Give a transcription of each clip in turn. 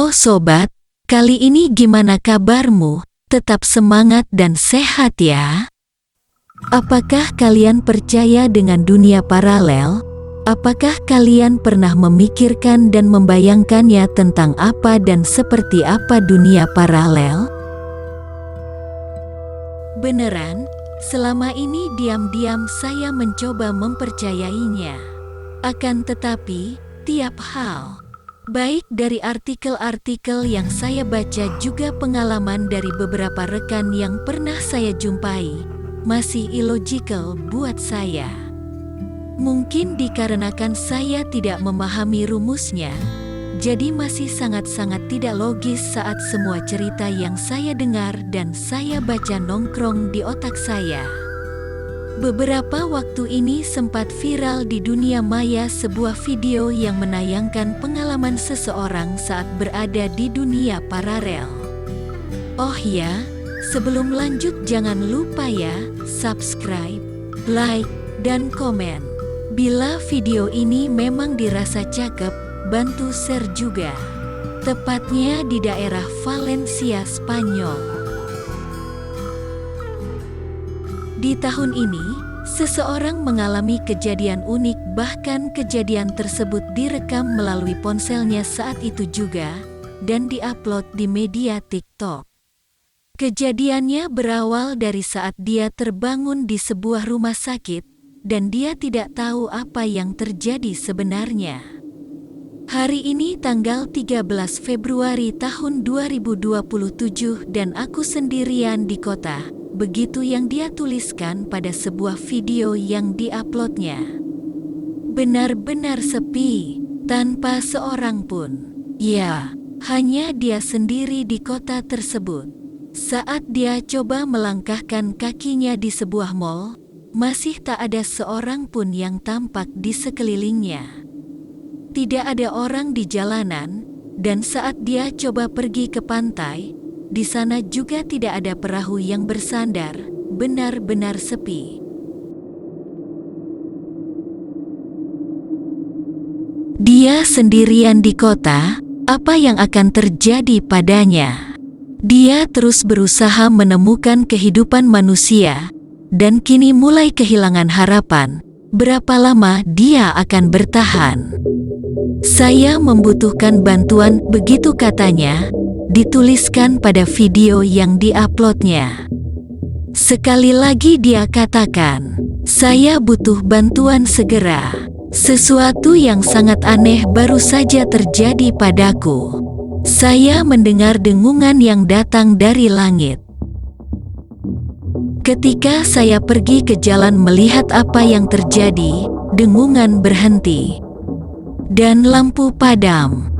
Halo sobat, kali ini gimana kabarmu? Tetap semangat dan sehat ya. Apakah kalian percaya dengan dunia paralel? Apakah kalian pernah memikirkan dan membayangkannya tentang apa dan seperti apa dunia paralel? Beneran, selama ini diam-diam saya mencoba mempercayainya. Akan tetapi, tiap hal, baik dari artikel-artikel yang saya baca juga pengalaman dari beberapa rekan yang pernah saya jumpai, masih illogical buat saya. Mungkin dikarenakan saya tidak memahami rumusnya, jadi masih sangat-sangat tidak logis saat semua cerita yang saya dengar dan saya baca nongkrong di otak saya. Beberapa waktu ini sempat viral di dunia maya sebuah video yang menayangkan pengalaman seseorang saat berada di dunia paralel. Oh ya, sebelum lanjut jangan lupa ya, subscribe, like, dan komen. Bila video ini memang dirasa cakep, bantu share juga. Tepatnya di daerah Valencia, Spanyol. Di tahun ini, seseorang mengalami kejadian unik, bahkan kejadian tersebut direkam melalui ponselnya saat itu juga, dan diupload di media TikTok. Kejadiannya berawal dari saat dia terbangun di sebuah rumah sakit, dan dia tidak tahu apa yang terjadi sebenarnya. Hari ini tanggal 13 Februari tahun 2027 dan aku sendirian di kota. Begitu yang dia tuliskan pada sebuah video yang diuploadnya. Benar-benar sepi, tanpa seorang pun. Ya, hanya dia sendiri di kota tersebut. Saat dia coba melangkahkan kakinya di sebuah mall, masih tak ada seorang pun yang tampak di sekelilingnya. Tidak ada orang di jalanan, dan saat dia coba pergi ke pantai, di sana juga tidak ada perahu yang bersandar, benar-benar sepi. Dia sendirian di kota, apa yang akan terjadi padanya? Dia terus berusaha menemukan kehidupan manusia, dan kini mulai kehilangan harapan. Berapa lama dia akan bertahan? Saya membutuhkan bantuan, begitu katanya. Dituliskan pada video yang diuploadnya. Sekali lagi dia katakan, saya butuh bantuan segera. Sesuatu yang sangat aneh baru saja terjadi padaku. Saya mendengar dengungan yang datang dari langit. Ketika saya pergi ke jalan melihat apa yang terjadi, dengungan berhenti. Dan lampu padam.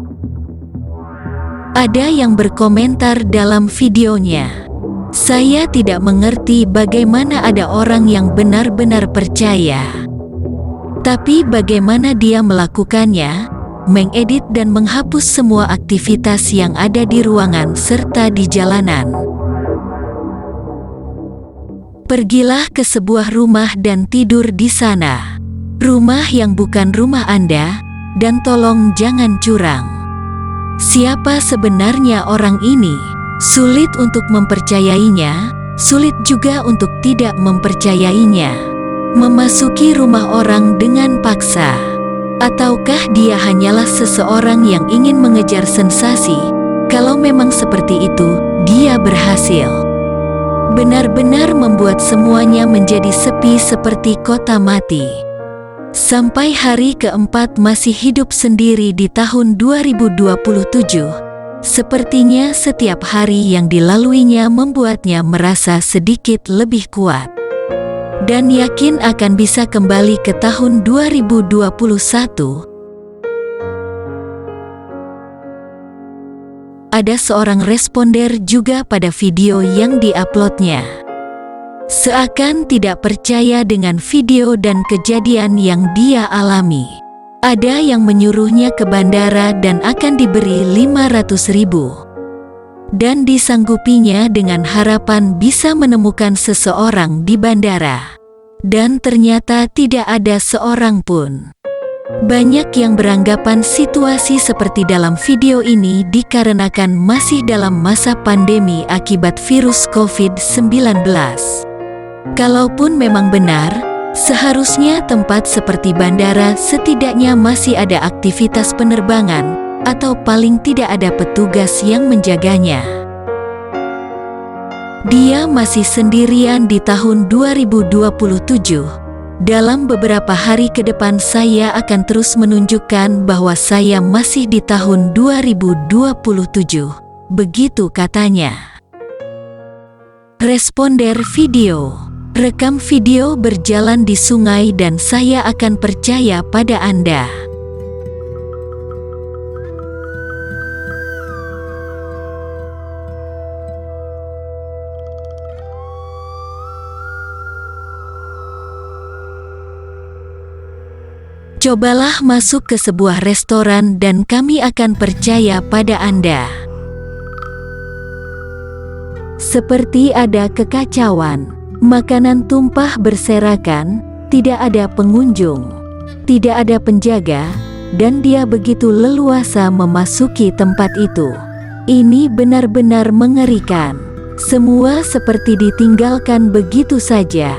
Ada yang berkomentar dalam videonya, saya tidak mengerti bagaimana ada orang yang benar-benar percaya. Tapi bagaimana dia melakukannya, mengedit dan menghapus semua aktivitas yang ada di ruangan serta di jalanan. Pergilah ke sebuah rumah dan tidur di sana. Rumah yang bukan rumah Anda, dan tolong jangan curang. Siapa sebenarnya orang ini? Sulit untuk mempercayainya, sulit juga untuk tidak mempercayainya. Memasuki rumah orang dengan paksa. Ataukah dia hanyalah seseorang yang ingin mengejar sensasi? Kalau memang seperti itu, dia berhasil. Benar-benar membuat semuanya menjadi sepi seperti kota mati. Sampai hari keempat masih hidup sendiri di tahun 2027. Sepertinya setiap hari yang dilaluinya membuatnya merasa sedikit lebih kuat. Dan yakin akan bisa kembali ke tahun 2021. Ada seorang responder juga pada video yang diuploadnya. Seakan tidak percaya dengan video dan kejadian yang dia alami. Ada yang menyuruhnya ke bandara dan akan diberi 500.000. Dan disanggupinya dengan harapan bisa menemukan seseorang di bandara. Dan ternyata tidak ada seorang pun. Banyak yang beranggapan situasi seperti dalam video ini dikarenakan masih dalam masa pandemi akibat virus COVID-19. Kalaupun memang benar, seharusnya tempat seperti bandara setidaknya masih ada aktivitas penerbangan, atau paling tidak ada petugas yang menjaganya. Dia masih sendirian di tahun 2027. Dalam beberapa hari ke depan saya akan terus menunjukkan bahwa saya masih di tahun 2027. Begitu katanya. Responder video. Rekam video berjalan di sungai dan saya akan percaya pada Anda. Cobalah masuk ke sebuah restoran dan kami akan percaya pada Anda. Seperti ada kekacauan, makanan tumpah berserakan, tidak ada pengunjung, tidak ada penjaga, dan dia begitu leluasa memasuki tempat itu. Ini benar-benar mengerikan. Semua seperti ditinggalkan begitu saja.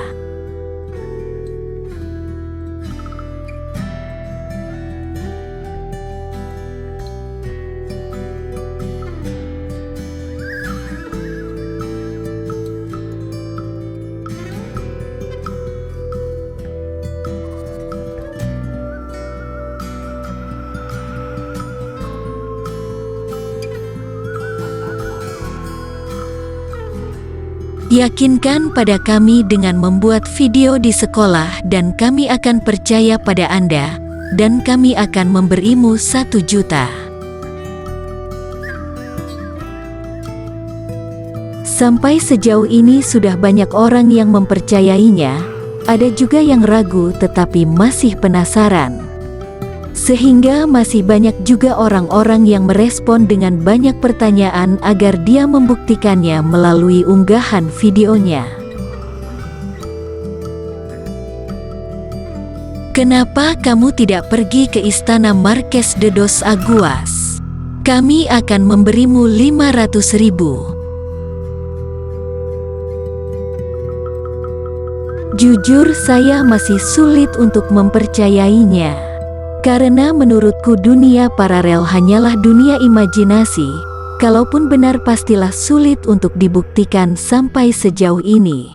Yakinkan pada kami dengan membuat video di sekolah dan kami akan percaya pada Anda, dan kami akan memberimu 1 juta. Sampai sejauh ini sudah banyak orang yang mempercayainya, ada juga yang ragu tetapi masih penasaran. Sehingga masih banyak juga orang-orang yang merespon dengan banyak pertanyaan agar dia membuktikannya melalui unggahan videonya. Kenapa kamu tidak pergi ke istana Marques de dos Aguas? Kami akan memberimu 500.000. Jujur saya masih sulit untuk mempercayainya. Karena menurutku dunia paralel hanyalah dunia imajinasi, kalaupun benar pastilah sulit untuk dibuktikan sampai sejauh ini.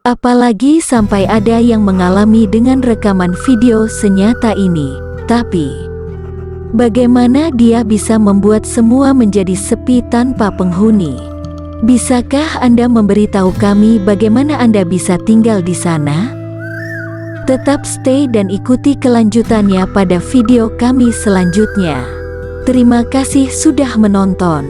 Apalagi sampai ada yang mengalami dengan rekaman video senyata ini. Tapi, bagaimana dia bisa membuat semua menjadi sepi tanpa penghuni? Bisakah Anda memberitahu kami bagaimana Anda bisa tinggal di sana? Tetap stay dan ikuti kelanjutannya pada video kami selanjutnya. Terima kasih sudah menonton.